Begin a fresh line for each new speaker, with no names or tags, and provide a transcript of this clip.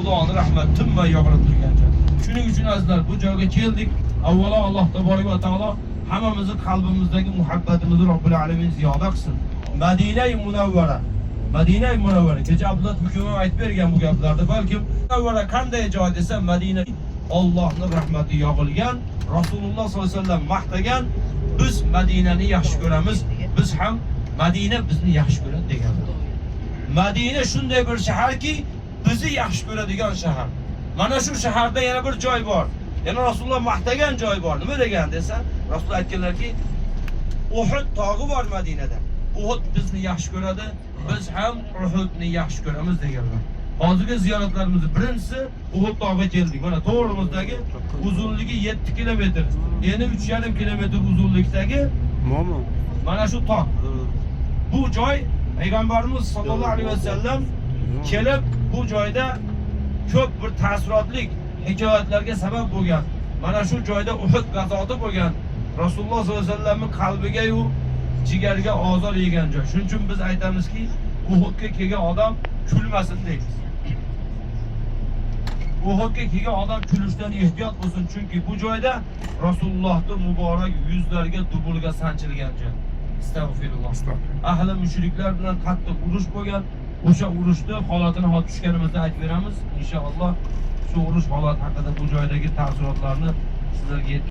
Xudoning rahmati tinmay yog'ilib turgan joy. Shuning uchun azizlar bu joyga keldik. Avvalo Alloh taborak va taolo hammamizni qalbimizdagi muhabbatimizni Robbil alamin ziyoda qilsin. Madina-i Munawvara. Madina-i Munawvara. Kecha Abdullah hukumi aytib bergan bu gaplarda. Balkim Munawvara qanday joy desa, Madina Allohning rahmati yog'ilgan, Rasululloh sollallohu alayhi vasallam maqtagan, biz Madinani yaxshi ko'ramiz, biz ham Madina bizni yaxshi ko'radi deganlar. Madina shunday bir shaharki, bizni yaxshi ko'radigan shahar. Mana shu shaharda yana bir joy bor. Yana Rasululloh maqtagan joy bor. Nima degan desa, Rasululloh aytganlarki, Uhud tog'i bor Madinada. Uhud bizni yaxshi ko'radi, biz ham Uhudni yaxshi ko'ramiz deganlar. Hozirgi ziyoratlarimizni birinchisi Uhud tog'iga keldik. Mana to'g'rimizdagi uzunligi 7 kilometr, eni 3,5 kilometr uzunlikdagi mana shu tog'. Bu joy Payg'ambarimiz sollallohu alayhi vasallam kelib bu joyda ko'p bir ta'sirotli hikoyatlarga sabab bo'lgan. Mana shu joyda Uhud g'azoti bo'lgan. Rasululloh sollallohu alayhi vasallamning qalbiga-yu jigariga ozor yegan joy. Shuning uchun biz aytamizki, Uhudga kelgan odam kulmasin deymiz. Uhudga kelgan odam kulishdan ehtiyot bo'lsin, chunki bu joyda Rasulullohning muborak yuzlariga dubulga sanchilgan joy. Estağfirullah. Ahli mushriklar bilan qattiq urush bo'lgan. O'sha urushda holatini hozir tushganimizda aytib beramiz. Inshaalloh shu urush holati haqida bu joydagi ta'sirotlarni sizlarga